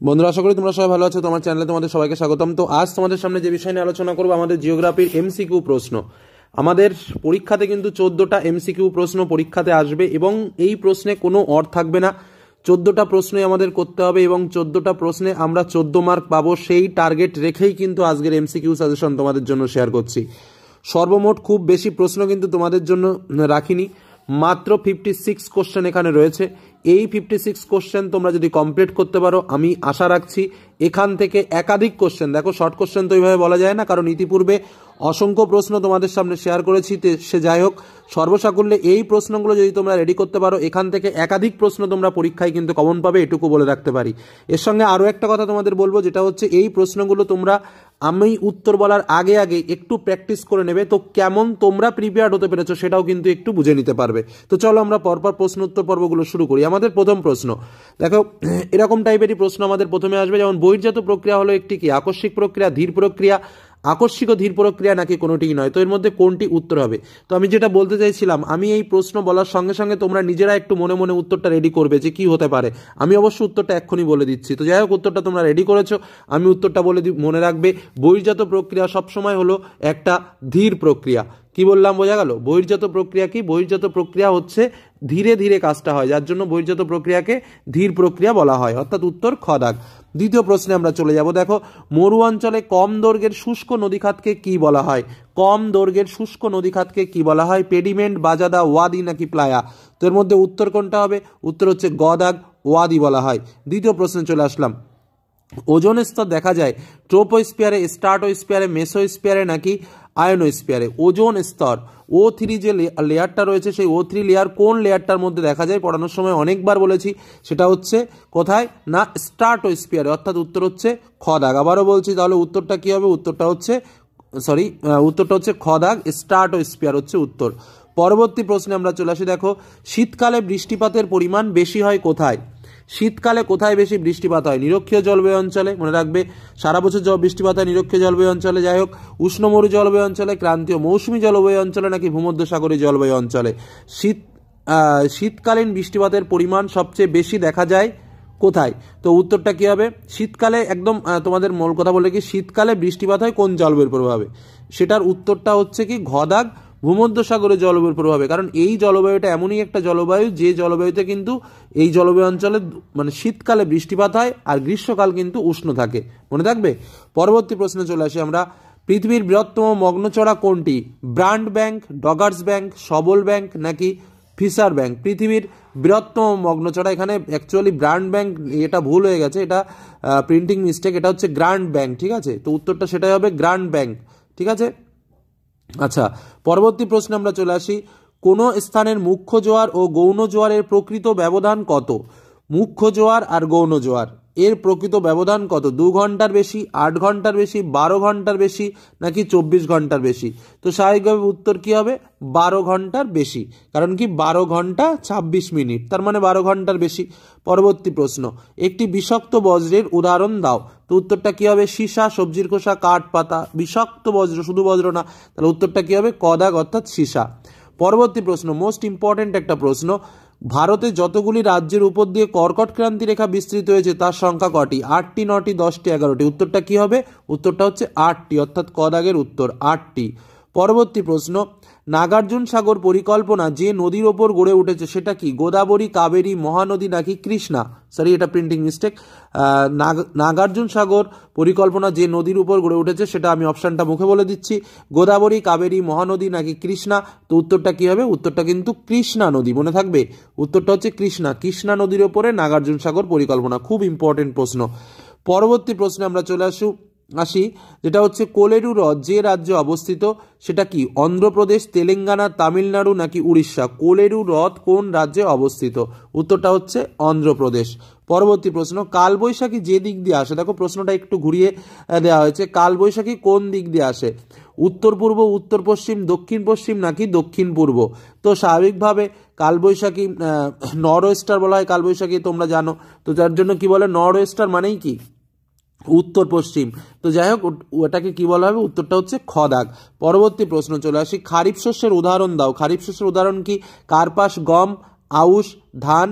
বন্ধুরা, আশা করি তোমরা সবাই ভালো আছো। তোমার চ্যানেলে তোমাদের সবাইকে স্বাগতম। তো আজ তোমাদের সামনে যে বিষয় নিয়ে আলোচনা করবো, আমাদের জিওগ্রাফির এমসিকিউ প্রশ্ন। আমাদের পরীক্ষাতে কিন্তু 14টা এমসিকিউ প্রশ্ন পরীক্ষাতে আসবে এবং এই প্রশ্নে কোনো অর থাকবে না। 14টা প্রশ্নই আমাদের করতে হবে এবং 14টা প্রশ্নে আমরা 14 মার্ক পাবো। সেই টার্গেট রেখেই কিন্তু আজকের এমসিকিউ সাজেশন তোমাদের জন্য শেয়ার করছি। সর্বমোট খুব বেশি প্রশ্ন কিন্তু তোমাদের জন্য রাখিনি, মাত্র 56 কোশ্চেন এখানে রয়েছে। এই 56 কোশ্চেন তোমরা যদি কমপ্লিট করতে পারো, আমি আশা রাখছি এখান থেকে একাধিক কোশ্চেন, দেখো শর্ট কোশ্চেন তো এইভাবে বলা যায় না, কারণ ইতিপূর্বে অসংখ্য প্রশ্ন তোমাদের সামনে শেয়ার করেছি। সে যাই হোক, সর্বসাকুল্যে এই প্রশ্নগুলো যদি তোমরা রেডি করতে পারো, এখান থেকে একাধিক প্রশ্ন তোমরা পরীক্ষায় কিন্তু কমন পাবে, এটুকু বলে রাখতে পারি। এর সঙ্গে আরও একটা কথা তোমাদের বলবো, যেটা হচ্ছে এই প্রশ্নগুলো তোমরা আমি উত্তর বলার আগে আগে একটু প্র্যাকটিস করে নেবে, তো কেমন তোমরা প্রিপেয়ার্ড হতে পেরেছো সেটাও কিন্তু একটু বুঝে নিতে পারবে। তো চলো আমরা পরপর প্রশ্ন উত্তর পর্বগুলো শুরু করি। আমাদের প্রথম প্রশ্ন দেখো, এরকম টাইপেরই প্রশ্ন আমাদের প্রথমে আসবে, যেমন বহির্জাত প্রক্রিয়া হলো একটি কি আকস্মিক প্রক্রিয়া, ধীর প্রক্রিয়া, আকস্মিক ও ধীর প্রক্রিয়া নাকি কোনোটিই নয়। তো এর মধ্যে কোনটি উত্তর হবে? তো আমি যেটা বলতে চাইছিলাম, আমি এই প্রশ্ন বলার সঙ্গে সঙ্গে তোমরা নিজেরা একটু মনে মনে উত্তরটা রেডি করবে যে কি হতে পারে। আমি অবশ্য উত্তরটা এক্ষুনি বলে দিচ্ছি। তো যাই হোক, উত্তরটা তোমরা রেডি করেছো, আমি উত্তরটা বলে মনে রাখবে। বহির্জাত প্রক্রিয়া সবসময় হলো একটা ধীর প্রক্রিয়া। কি বললাম, বোঝা গেল? বহির্জাত প্রক্রিয়া কি? বহির্জাত প্রক্রিয়া হচ্ছে ধীরে ধীরে কাজটা হয়, যার জন্য বহির্জাত প্রক্রিয়াকে ধীর প্রক্রিয়া বলা হয়, অর্থাৎ উত্তর খ দাগ। দ্বিতীয় প্রশ্নে আমরা চলে যাব। দেখো, মরু অঞ্চলে কম দৈর্ঘ্যের শুষ্ক নদীখাতকে কি বলা হয়? কম দৈর্ঘ্যের শুষ্ক নদীখাতকে কি বলা হয়? পেডিমেন্ট, বাজাদা, ওয়াদি নাকি প্লায়া? তো এর মধ্যে উত্তর কোনটা হবে? উত্তর হচ্ছে গ দাগ, ওয়াদি বলা হয়। দ্বিতীয় প্রশ্নে চলে আসলাম। ওজোন স্তর দেখা যায় ট্রোপোস্ফিয়ারে, স্ট্রাটোস্ফিয়ারে, মেসোস্ফিয়ারে নাকি আয়নোস্ফিয়ারে? ওজোন স্তর O3 যে লেয়ারটা রয়েছে, সেই O3 লেয়ার কোন লেয়ারটার মধ্যে দেখা যায়? পড়ানোর সময় অনেকবার বলেছি, সেটা হচ্ছে কোথায় না স্ট্রাটোস্ফিয়ারে, অর্থাৎ উত্তর হচ্ছে খ দাগ। আবারও বলছি, তাহলে উত্তরটা কি হবে? উত্তরটা হচ্ছে খ দাগ, স্ট্রাটোস্ফিয়ার হচ্ছে উত্তর। পরবর্তী প্রশ্নে আমরা চলে আসি। দেখো, শীতকালে বৃষ্টিপাতের পরিমাণ বেশি হয় কোথায়? শীতকালে কোথায় বেশি বৃষ্টিপাত হয়? নিরক্ষীয় জলবায়ু অঞ্চলে, মনে রাখবে সারা বছর বৃষ্টিপাত হয় নিরক্ষীয় জলবায়ু অঞ্চলে। যাই হোক, উষ্ণমরু জলবায়ু অঞ্চলে, ক্রান্তীয় মৌসুমী জলবায়ু অঞ্চলে নাকি ভূমধ্যসাগরীয় জলবায়ু অঞ্চলে? শীতকালীন বৃষ্টিপাতের পরিমাণ সবচেয়ে বেশি দেখা যায় কোথায়? তো উত্তরটা কি হবে? শীতকালে একদম তোমাদের মূল কথা বলে কি, শীতকালে বৃষ্টিপাত হয় কোন জলবায়ুর প্রভাবে? সেটার উত্তরটা হচ্ছে কি ঘ দাগ, ভূমধ্যসাগরের জলবায়ুর প্রভাবে। কারণ এই জলবায়ুটা এমনই একটা জলবায়ু, যে জলবায়ুতে কিন্তু এই জলবায়ু অঞ্চলে মানে শীতকালে বৃষ্টিপাত হয় আর গ্রীষ্মকাল কিন্তু উষ্ণ থাকে, মনে থাকবে। পরবর্তী প্রশ্নে চলে আসি আমরা। পৃথিবীর বৃহত্তম মগ্নচড়া কোনটি? ব্রান্ড ব্যাংক, ডগার্স ব্যাংক, সবল ব্যাংক নাকি ফিশার ব্যাংক? পৃথিবীর বৃহত্তম মগ্নচড়া, এখানে অ্যাকচুয়ালি ব্রান্ড ব্যাংক, এটা ভুল হয়ে গেছে, এটা প্রিন্টিং মিস্টেক, এটা হচ্ছে গ্র্যান্ড ব্যাংক, ঠিক আছে? তো উত্তরটা সেটাই হবে, গ্র্যান্ড ব্যাংক, ঠিক আছে। আচ্ছা, পরবর্তী প্রশ্নে আমরা চলে আসি। কোন স্থানের মুখ্য জোয়ার ও গৌণ জোয়ারের প্রকৃত ব্যবধান কত? মুখ্য জোয়ার আর গৌণ জোয়ার এর প্রকৃত ব্যবধান কত? 2 ঘন্টার বেশি, 8 ঘন্টার বেশি, 12 ঘন্টার বেশি নাকি 24 ঘন্টার বেশি? তো স্বাভাবিকভাবে উত্তর কি হবে? 12 ঘন্টার বেশি। কারণ কি, 12 ঘন্টা 26 মিনিট, তার মানে 12 ঘন্টার বেশি। পরবর্তী প্রশ্ন, একটি বিষাক্ত বজ্রের উদাহরণ দাও। তো উত্তরটা কি হবে? সীসা, সবজির খোসা, কাঠ, পাতা। বিষাক্ত বজ্র, শুধু বজ্র না, তাহলে উত্তরটা কি হবে? ক দাগ, অর্থাৎ সীসা। পরবর্তী প্রশ্ন, মোস্ট ইম্পর্টেন্ট একটা প্রশ্ন। ভারতে যতগুলি রাজ্যের উপর দিয়ে কর্কট ক্রান্তি রেখা বিস্তৃত হয়েছে তার সংখ্যা কটি? 8টি, 9টি, 10টি, 11টি? উত্তরটা কি হবে? উত্তরটা হচ্ছে 8টি, অর্থাৎ ক দাগের উত্তর 8টি। পরবর্তী প্রশ্ন, নাগার্জুন সাগর পরিকল্পনা যে নদীর ওপর গড়ে উঠেছে সেটা কি? গোদাবরী, কাবেরী, মহানদী নাকি কৃষ্ণা? সরি, এটা প্রিন্টিং মিস্টেক। নাগার্জুন সাগর পরিকল্পনা যে নদীর উপর গড়ে উঠেছে সেটা আমি অপশানটা মুখে বলে দিচ্ছি, গোদাবরী, কাবেরী, মহানদী নাকি কৃষ্ণা? তো উত্তরটা কি হবে? উত্তরটা কিন্তু কৃষ্ণা নদী, মনে থাকবে, উত্তরটা হচ্ছে কৃষ্ণা নদীর ওপরে নাগার্জুন সাগর পরিকল্পনা। খুব ইম্পর্টেন্ট প্রশ্ন। পরবর্তী প্রশ্নে আমরা চলে আসি, যেটা হচ্ছে কোলেরু হ্রদ যে রাজ্যে অবস্থিত সেটা কি? অন্ধ্রপ্রদেশ, তেলেঙ্গানা, তামিলনাড়ু নাকি উড়িষ্যা? কোলেরু হ্রদ কোন রাজ্যে অবস্থিত? উত্তরটা হচ্ছে অন্ধ্রপ্রদেশ। পরবর্তী প্রশ্ন, কালবৈশাখী যে দিক দিয়ে আসে, দেখো প্রশ্নটা একটু ঘুরিয়ে দেওয়া হয়েছে, কালবৈশাখী কোন দিক দিয়ে আসে? উত্তর পূর্ব, উত্তর পশ্চিম, দক্ষিণ পশ্চিম নাকি দক্ষিণ পূর্ব? তো স্বাভাবিকভাবে কালবৈশাখী নর্থ ওয়েস্টার বলা হয় কালবৈশাখী, তোমরা জানো। তো যার জন্য কি বলে, নর্থ ওয়েস্টার মানেই কি? উত্তর পশ্চিম। তো যাই হোক, ওটাকে কি বলা হবে? উত্তরটা হচ্ছে খ দাগ। পরবর্তী প্রশ্ন চলে আসি। খারিফ শস্যের উদাহরণ দাও। খারিফ শস্যের উদাহরণ কি? কার্পাস, গম, আউশ, ধান,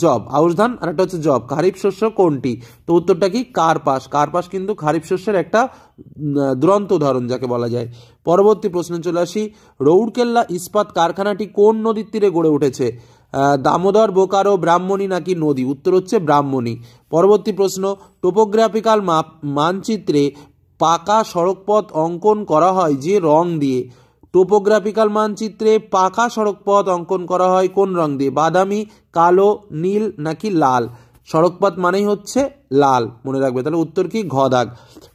জব, আউশ ধান আর একটা হচ্ছে জব। খারিফ শস্য কোনটি? তো উত্তরটা কি? কার্পাস। কার্পাস কিন্তু খারিফ শস্যের একটা দুরন্ত উদাহরণ যাকে বলা যায়। পরবর্তী প্রশ্নে চলে আসি, রৌরকেল্লা ইস্পাত কারখানাটি কোন নদীর তীরে গড়ে উঠেছে? দামোদর, বোকারো, ব্রাহ্মণী নাকি নদী? উত্তর হচ্ছে ব্রাহ্মণী। পরবর্তী প্রশ্ন, টোপোগ্রাফিক্যাল মানচিত্রে পাকা সড়কপথ অঙ্কন করা হয় যে রং দিয়ে? টোপোগ্রাফিক্যাল মানচিত্রে পাকা সড়কপথ অঙ্কন করা হয় কোন রং দিয়ে? বাদামি, কালো, নীল নাকি লাল? সড়কপথ মানেই হচ্ছে লাল, মনে রাখবে। তাহলে উত্তর কি? ঘ দাগ।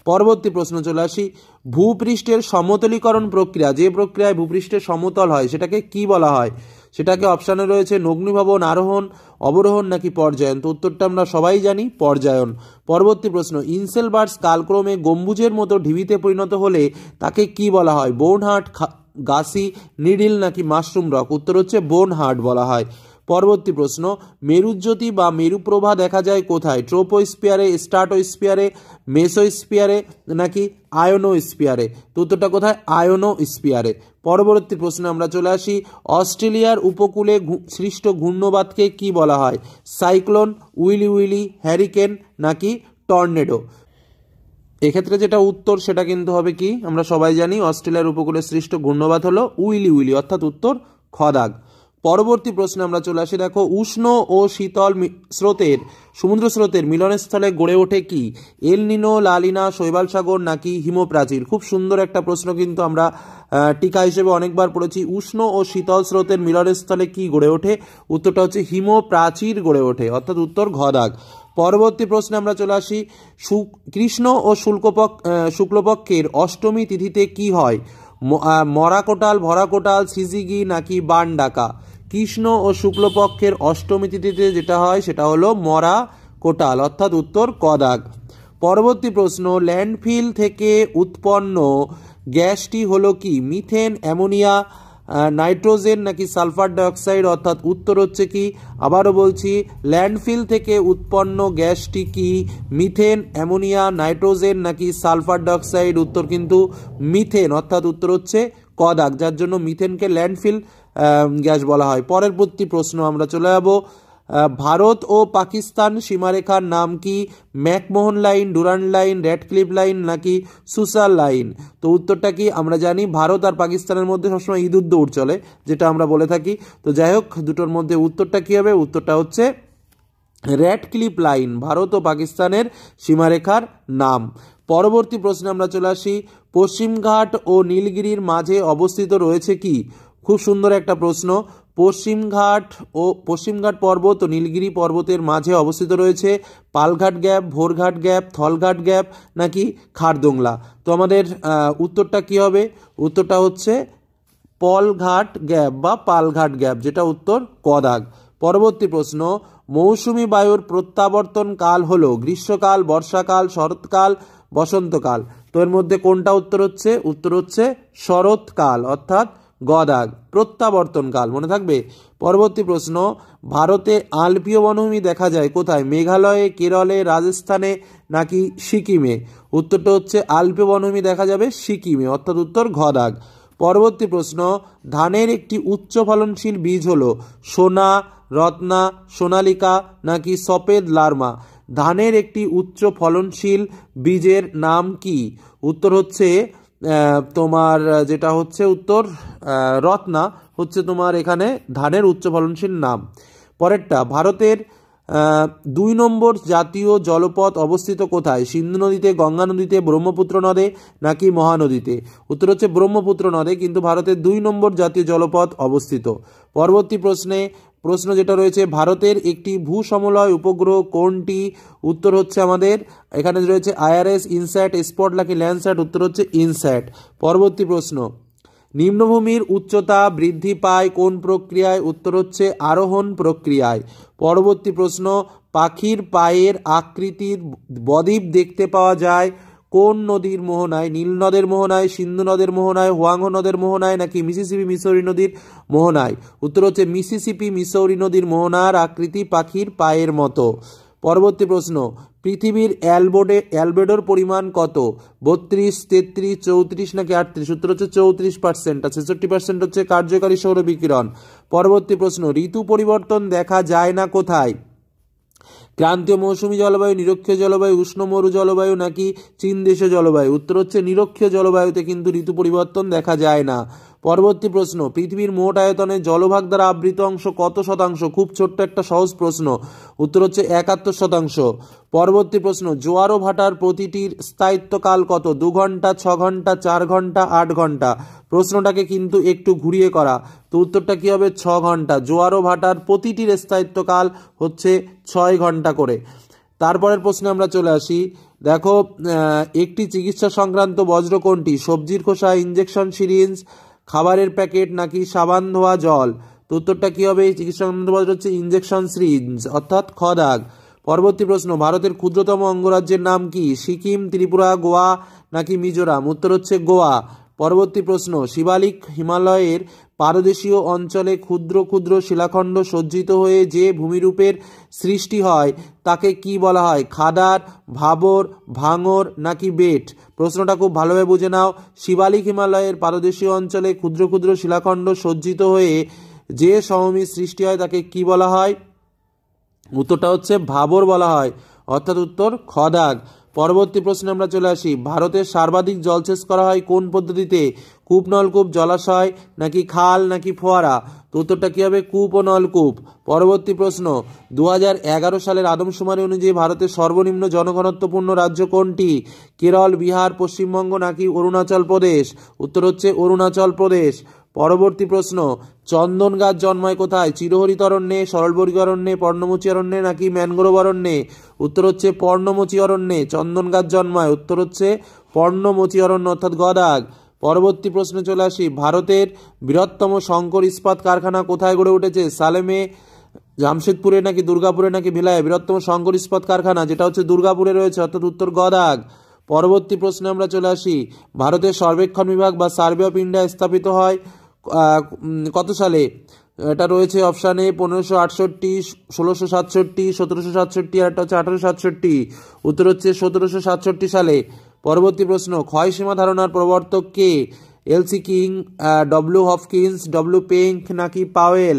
পরবর্তী প্রশ্ন চলে আসি, ভূপৃষ্ঠের সমতলীকরণ প্রক্রিয়া, যে প্রক্রিয়ায় ভূপৃষ্ঠের সমতল হয় সেটাকে কি বলা হয়? সেটাকে অপশানে রয়েছে নগ্নীভবন, আরোহণ, অবরোহণ নাকি পর্যায়ন? তো উত্তরটা আমরা সবাই জানি, পর্যায়ন। পরবর্তী প্রশ্ন, ইনসেলবার্স কালক্রমে গম্বুজের মতো ঢিবিতে পরিণত হলে তাকে কি বলা হয়? বোনহার্ট, গাসি, নিডিল নাকি মাশরুম রক? উত্তর হচ্ছে বোনহার্ট বলা হয়। পরবর্তী প্রশ্ন, মেরুজ্যোতি বা মেরুপ্রভা দেখা যায় কোথায়? ট্রোপোস্পিয়ারে, স্ট্রাটোস্পিয়ারে, মেসোস্পিয়ারে নাকি আয়োনোস্পিয়ারে? তো উত্তরটা কোথায়? আয়োনোস্পিয়ারে। পরবর্তী প্রশ্নে আমরা চলে আসি, অস্ট্রেলিয়ার উপকূলে সৃষ্ট ঘূর্ণবাতকে কি বলা হয়? সাইক্লোন, উইলি উইলি, হ্যারিকেন নাকি টর্নেডো? এক্ষেত্রে যেটা উত্তর সেটা কিন্তু হবে কি? আমরা সবাই জানি অস্ট্রেলিয়ার উপকূলে সৃষ্ট ঘূর্ণবাত হলো উইলি উইলি, অর্থাৎ উত্তর খ দাগ। পরবর্তী প্রশ্নে আমরা চলে আসি, দেখো, উষ্ণ ও শীতল স্রোতের সমুদ্র স্রোতের মিলনস্থলে গড়ে ওঠে কি? এল নিনো, লালিনা, শৈবাল সাগর নাকি হিমপ্রাচীর? খুব সুন্দর একটা প্রশ্ন, কিন্তু আমরা টিকা হিসেবে অনেকবার পড়েছি। উষ্ণ ও শীতল স্রোতের মিলনস্থলে কি গড়ে ওঠে? উত্তরটা হচ্ছে হিমপ্রাচীর গড়ে ওঠে, অর্থাৎ উত্তর ঘ দাগ। পরবর্তী প্রশ্নে আমরা চলে আসি, কৃষ্ণ ও শুক্লপক্ষের অষ্টমী তিথিতে কি হয়? মরা কোটাল, ভরা কোটাল, সিজিগি নাকি বান ডাকা? কৃষ্ণ ও শুক্লপক্ষের অষ্টমী তিথিতে যেটা হয় সেটা হলো মরা কোটাল, অর্থাৎ উত্তর ক দাগ। পরবর্তী প্রশ্ন, ল্যান্ডফিল থেকে উৎপন্ন গ্যাসটি হলো কি? মিথেন, অ্যামোনিয়া, নাইট্রোজেন নাকি সালফার ডাইঅক্সাইড? অর্থাৎ উত্তর হচ্ছে কি? আবারও বলছি, ল্যান্ডফিল থেকে উৎপন্ন গ্যাসটি কি? মিথেন, অ্যামোনিয়া, নাইট্রোজেন নাকি সালফার ডাইঅক্সাইড? উত্তর কিন্তু মিথেন, অর্থাৎ উত্তর হচ্ছে ক দাগ, যার জন্য মিথেনকে ল্যান্ডফিল গ্যাস বলা হয়। পরবর্তী প্রশ্ন আমরা চলে যাব, ভারত ও পাকিস্তান সীমারেখার নাম কি? McMahon line, Durand line, Radcliffe line নাকি সুসার লাইন? তো উত্তরটা কি? আমরা জানি ভারত আর পাকিস্তানের মধ্যে সবসময় ইঁদুর দৌড় চলে, যেটা আমরা বলে থাকি। তো যাই হোক, দুটোর মধ্যে উত্তরটা কি হবে? উত্তরটা হচ্ছে র্যাডক্লিফ লাইন, ভারত ও পাকিস্তানের সীমারেখার নাম। পরবর্তী প্রশ্নে আমরা চলে আসি, পশ্চিমঘাট ও নীলগিরির মাঝে অবস্থিত রয়েছে কি? খুব সুন্দর একটা প্রশ্ন। পশ্চিমঘাট পর্বত ও নীলগিরি পর্বতের মাঝে অবস্থিত রয়েছে Palghat gap, Bhorghat gap, Thalghat gap নাকি খারদোংলা? তো আমাদের উত্তরটা কি হবে? উত্তরটা হচ্ছে পলঘাট গ্যাপ বা পালঘাট গ্যাপ, যেটা উত্তর ক দাগ। পরবর্তী প্রশ্ন, মৌসুমি বায়ুর প্রত্যাবর্তন কাল হলো গ্রীষ্মকাল, বর্ষাকাল, শরৎকাল, বসন্তকাল? তো এর মধ্যে কোনটা উত্তর হচ্ছে? উত্তর হচ্ছে শরৎকাল, অর্থাৎ গ দাগ, প্রত্যাবর্তনকাল, মনে থাকবে। পরবর্তী প্রশ্ন, ভারতে আলপীয় বনভূমি দেখা যায় কোথায়? মেঘালয়ে, কেরলে, রাজস্থানে নাকি সিকিমে? উত্তরটা হচ্ছে আলপীয় বনভূমি দেখা যাবে সিকিমে, অর্থাৎ উত্তর ঘ দাগ। পরবর্তী প্রশ্ন, ধানের একটি উচ্চ ফলনশীল বীজ হলো সোনা, রত্না, সোনালিকা নাকি সফেদ লার্মা? ধানের একটি উচ্চ ফলনশীল বীজের নাম কি? উত্তর হচ্ছে তোমার যেটা হচ্ছে উত্তর রত্না হচ্ছে তোমার এখানে ধানের উচ্চ ফলনশীল নাম। পরেরটা, ভারতের 2 নম্বর জাতীয় জলপথ অবস্থিত কোথায়? সিন্ধু নদীতে, গঙ্গা নদীতে, ব্রহ্মপুত্র নদে নাকি মহানদীতে? উত্তর হচ্ছে ব্রহ্মপুত্র নদে, কিন্তু ভারতের 2 নম্বর জাতীয় জলপথ অবস্থিত। পরবর্তী প্রশ্ন যেটা রয়েছে, ভারতের একটি ভূসমলয় উপগ্রহ কোনটি? উত্তর হচ্ছে আমাদের এখানে রয়েছে IRS, ইনস্যাট, স্পট নাকি ল্যান্ডস্যাট? উত্তর হচ্ছে ইনস্যাট। পরবর্তী প্রশ্ন, নিম্নভূমির উচ্চতা বৃদ্ধি পায় কোন প্রক্রিয়ায়? উত্তর হচ্ছে আরোহণ প্রক্রিয়ায়। পরবর্তী প্রশ্ন, পাখির পায়ের আকৃতির বদ্বীপ দেখতে পাওয়া যায় কোন নদীর মোহনায়? নীল নদের মোহনায়, সিন্ধু নদের মোহনায়, হোয়াংহো নদের মোহনায় নাকি মিসিসিপি মিসৌরি নদীর মোহনায়? উত্তর হচ্ছে মিসিসিপি মিসৌরি নদীর মোহনার আকৃতি পাখির পায়ের মতো। পরবর্তী প্রশ্ন, পৃথিবীর অ্যালবেডোর পরিমাণ কত? 32, 33, 34 নাকি 38? উত্তর হচ্ছে 34%, আর 66% হচ্ছে কার্যকারী সৌর বিকিরণ। পরবর্তী প্রশ্ন, ঋতু পরিবর্তন দেখা যায় না কোথায়? ক্রান্তীয় মৌসুমী জলবায়ু, নিরক্ষীয় জলবায়ু, উষ্ণ মরু জলবায়ু নাকি চীন দেশীয় জলবায়ু? উত্তর হচ্ছে নিরক্ষীয় জলবায়ুতে কিন্তু ঋতু পরিবর্তন দেখা যায় না। পরবর্তী প্রশ্ন, পৃথিবীর মোট আয়তনে জলভাগ দ্বারা আবৃত অংশ কত শতাংশ? খুব ছোট্ট একটা সহজ প্রশ্ন, উত্তর হচ্ছে 71%। পরবর্তী প্রশ্ন, জোয়ার ও ভাটার প্রতিটির স্থায়িত্বকাল কত? 2 ঘন্টা, 6 ঘন্টা, 4 ঘন্টা, 8 ঘন্টা? প্রশ্নটাকে কিন্তু একটু ঘুরিয়ে করা, তো উত্তরটা কি হবে? 6 ঘন্টা। জোয়ার ও ভাটার প্রতিটির স্থায়িত্বকাল হচ্ছে 6 ঘন্টা করে। তারপরের প্রশ্নে আমরা চলে আসি। দেখো, একটি চিকিৎসা সংক্রান্ত বজ্র কোনটি? সবজির খোসা, ইঞ্জেকশন সিরিঞ্জ, খাবারের প্যাকেট নাকি সাবান ধোয়া জল? তো উত্তরটা কি হবে? চিকিৎসা সংক্রান্ত বজ্র হচ্ছে ইঞ্জেকশন সিরিঞ্জ, অর্থাৎ খ দাগ। পরবর্তী প্রশ্ন, ভারতের ক্ষুদ্রতম অঙ্গরাজ্যের নাম কি? সিকিম, ত্রিপুরা, গোয়া নাকি মিজোরাম? উত্তর হচ্ছে গোয়া। পরবর্তী প্রশ্ন, শিবালিক হিমালয়ের পাদদেশীয় অঞ্চলে ক্ষুদ্র ক্ষুদ্র শিলাখণ্ড সজ্জিত হয়ে যে ভূমিরূপের সৃষ্টি হয় তাকে কি বলা হয়? খাদার, ভাবর, ভাঙর নাকি বেট? প্রশ্নটা খুব ভালোভাবে বুঝে নাও। শিবালিক হিমালয়ের পাদদেশীয় অঞ্চলে ক্ষুদ্র ক্ষুদ্র শিলাখণ্ড সজ্জিত হয়ে যে সমভূমির সৃষ্টি হয় তাকে কি বলা হয়? উত্তরটা হচ্ছে ভাবর বলা হয়, অর্থাৎ উত্তর খ দাগ। পরবর্তী প্রশ্নে আমরা চলে আসি। ভারতের সর্বাধিক জলসেচ করা হয় কোন পদ্ধতিতে? কূপ, নলকূপ, জলাশয় নাকি খাল নাকি ফোয়ারা? তো উত্তরটা কি হবে? কূপ ও নলকূপ। পরবর্তী প্রশ্ন, 2011 সালের আদমশুমারি অনুযায়ী ভারতের সর্বনিম্ন জনঘনত্বপূর্ণ রাজ্য কোনটি? কেরল, বিহার, পশ্চিমবঙ্গ নাকি অরুণাচল প্রদেশ? উত্তর হচ্ছে অরুণাচল প্রদেশ। পরবর্তী প্রশ্ন, চন্দন গাছ জন্মায় কোথায়? চিরহরিত অরণ্যে, সরলবর্গী অরণ্যে, পর্ণমোচী অরণ্যে নাকি ম্যানগ্রোভ অরণ্যে? উত্তর হচ্ছে পর্ণমোচী অরণ্যে চন্দন গাছ জন্মায়। উত্তর হচ্ছে পর্ণমোচী অরণ্য, অর্থাৎ গ দাগ। পরবর্তী প্রশ্নে চলে আসি। ভারতের বৃহত্তম শঙ্কর ইস্পাত কারখানা কোথায় গড়ে উঠেছে? সালেমে, জামশেদপুরে নাকি দুর্গাপুরে নাকি ভিলায়? বৃহত্তম শঙ্কর ইস্পাত কারখানা যেটা হচ্ছে দুর্গাপুরে রয়েছে, অর্থাৎ উত্তর গ দাগ। পরবর্তী প্রশ্নে আমরা চলে আসি। ভারতের সর্বেক্ষণ বিভাগ বা সার্ভে অফ ইন্ডিয়া স্থাপিত হয় কত সালে? এটা রয়েছে অপশানে 1568, 1667, 1767, আর একটা হচ্ছে 1867। উত্তর হচ্ছে 1767 সালে। পরবর্তী প্রশ্ন, ক্ষয়সীমা ধারণার প্রবর্তক কে? LC King, W Hopkins, W Penck নাকি পাওয়েল?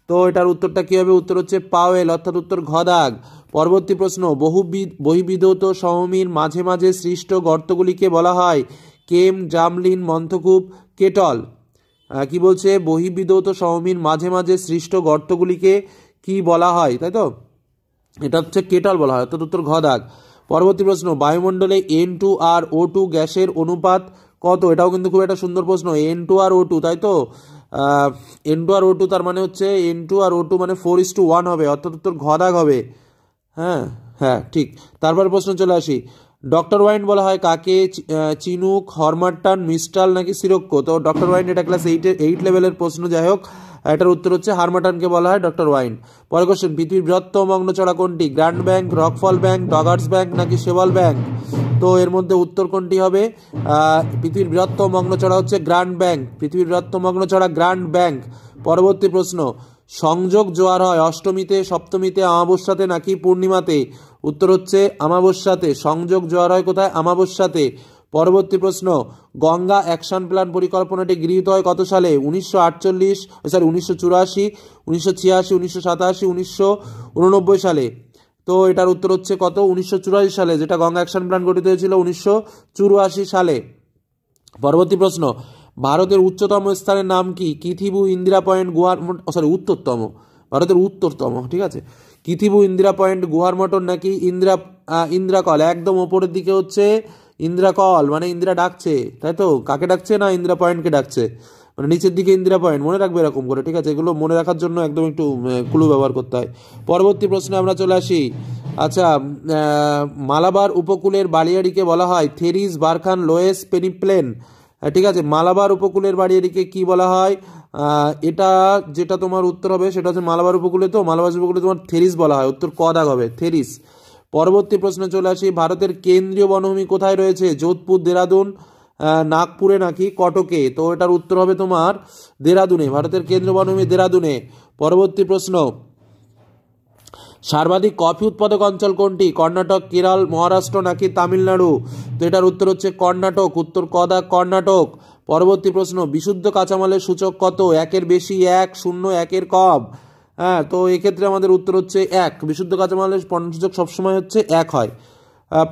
তো এটার উত্তরটা কি হবে? উত্তর হচ্ছে পাওয়েল, অর্থাৎ উত্তর ঘ দাগ। পরবর্তী প্রশ্ন, বহির্বিধৌত সমভূমির মাঝে মাঝে সৃষ্ট গর্তগুলিকে বলা হয়? কেম, ড্রামলিন, মন্থকূপ, কেটল? কি বলছে? বহির্বিধৌত সমভূমির মাঝে মাঝে সৃষ্ট গর্তগুলিকে কি বলা হয়, তাই তো? এটা হচ্ছে কেটল বলা হয়, অর্থাৎ উত্তর ঘ দাগ। পরবর্তী প্রশ্ন, বায়ুমণ্ডলে N2 আর O2 গ্যাসের অনুপাত কত? এটাও কিন্তু খুব একটা সুন্দর প্রশ্ন। N2 আর O2, তাই তো? N2 আর O2 তার মানে হচ্ছে N2 আর O2 মানে 4:1 হবে, অর্থাৎ উত্তর ঘ দাগ হবে। হ্যাঁ হ্যাঁ, ঠিক। তারপর প্রশ্ন চলে আসি। ডক্টর ওয়াইন বলা হয় কাকে? চিনুক, হরমাট্টান, মিস্টাল নাকি সিরক্ষ? তো ডক্টর ওয়াইন এটা ক্লাস 8 লেভেলের প্রশ্ন, যাই হোক। এটার উত্তর হচ্ছে হারমাটানকে বলা হয় ডক্টর ওয়াইন। পরের কোশ্চেন, পৃথিবীর বৃহত্তম অগ্ন্যচড়া কোনটি? Grand Bank, Rockall Bank, Doggers Bank নাকি সেবল ব্যাংক? তো এর মধ্যে উত্তর কোনটি হবে? পৃথিবীর বৃহত্তম অগ্ন্যচড়া হচ্ছে গ্র্যান্ড ব্যাংক। পৃথিবীর বৃহত্তম অগ্ন্যচড়া গ্র্যান্ড ব্যাংক। পরবর্তী প্রশ্ন, সংযোগ জোয়ার হয় অষ্টমীতে, সপ্তমীতে, অমাবস্যাতে নাকি পূর্ণিমাতে? উত্তর হচ্ছে অমাবস্যাতে। সংযোগ জোয়ার হয় কোথায়? অমাবস্যাতে। পরবর্তী প্রশ্ন, গঙ্গা অ্যাকশন প্ল্যান পরিকল্পনাটি গৃহীত হয় কত সালে? 1984, 1984, 1986, 1987, 1989 সালে। তো এটার উত্তর হচ্ছে কত? 1984 সালে, যেটা গঙ্গা অ্যাকশন প্ল্যান গঠিত হয়েছিল 1984 সালে। পরবর্তী প্রশ্ন, ভারতের উচ্চতম স্থানের নাম কি? কিথিবু, ইন্দিরা পয়েন্ট, গুহার উত্তরতম, ভারতের উত্তরতম, ঠিক আছে। কিথিবু, ইন্দিরা পয়েন্ট, গুহার মটর নাকি ইন্দিরাকল? একদম ওপরের দিকে হচ্ছে ইন্দিরাকল, মানে ইন্দিরা ডাকছে, তাই তো? কাকে ডাকছে? না, ইন্দিরা পয়েন্টকে ডাকছে, মানে নিচের দিকে ইন্দিরা পয়েন্ট। মনে রাখবে এরকম করে, ঠিক আছে? এগুলো মনে রাখার জন্য একদম একটু ক্লু ব্যবহার করতে হয়। পরবর্তী প্রশ্নে আমরা চলে আসি। আচ্ছা, মালাবার উপকূলের বালিয়াড়িকে বলা হয়? থেরিস, বারখান, লোয়েস, পেনিপ্লেন? ঠিক আছে, মালাবার উপকূলের বালিয়াড়িকে কি বলা হয়? এটা যেটা তোমার উত্তর হবে সেটা হচ্ছে মালাবার উপকূলে। তো মালাবার উপকূলে তোমার থেরিস বলা হয়, উত্তর ক দাগ হবে, থেরিস। পরবর্তী প্রশ্নে চলে আসি। ভারতের কেন্দ্রীয় বনভূমি কোথায় রয়েছে? যোধপুর, দেরাদুন, নাগপুরে নাকি কটকে? তো এটার উত্তর হবে তোমার দেরাদুনে। ভারতের কেন্দ্রীয় বনভূমি দেরাদুনে। পরবর্তী প্রশ্ন, সর্বাধিক কফি উৎপাদক অঞ্চল কোনটি? কর্ণাটক, কেরল, মহারাষ্ট্র নাকি তামিলনাড়ু? তো এটার উত্তর হচ্ছে কর্ণাটক, উত্তর কদা কর্ণাটক। পরবর্তী প্রশ্ন, বিশুদ্ধ কাঁচামালের সূচক কত? একের বেশি, এক, শূন্য, একের কম? হ্যাঁ, তো এক্ষেত্রে আমাদের উত্তর হচ্ছে এক। বিশুদ্ধ কাঁচামালের পণ্য সূচক সবসময় হচ্ছে এক হয়।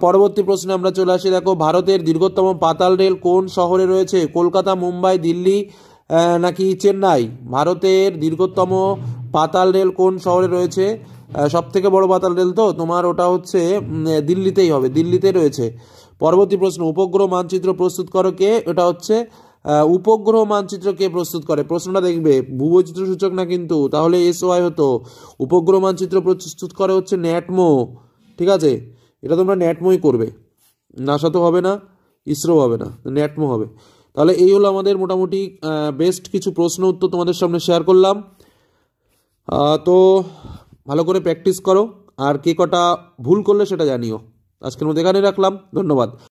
পরবর্তী প্রশ্নে আমরা চলে আসি, দেখো ভারতের দীর্ঘতম পাতাল রেল কোন শহরে রয়েছে? কলকাতা, মুম্বাই, দিল্লি নাকি চেন্নাই? ভারতের দীর্ঘতম পাতাল রেল কোন শহরে রয়েছে? সব থেকে বড় পাতাল রেল তো তোমার ওটা হচ্ছে দিল্লিতেই হবে, দিল্লিতে রয়েছে। পরবর্তী প্রশ্ন, উপগ্রহ মানচিত্র প্রস্তুত করো কে? এটা হচ্ছে উপগ্রহ মানচিত্র কে প্রস্তুত করে? প্রশ্নটা দেখবে ভূবৈচিত্র্য সূচক না কিন্তু, তাহলে SOI হতো। উপগ্রহ মানচিত্র প্রস্তুত করে হচ্ছে ন্যাটমো, ঠিক আছে? এটা তোমরা ন্যাটমোই করবে, নাসা তো হবে না, ইসরো হবে না, ন্যাটমো হবে। তাহলে এই হলো আমাদের মোটামুটি বেস্ট কিছু প্রশ্ন উত্তর তোমাদের সামনে শেয়ার করলাম। তো ভালো করে প্র্যাকটিস করো, আর কে কটা ভুল করলে সেটা জানিও। আজকের মতো এখানে রাখলাম, ধন্যবাদ।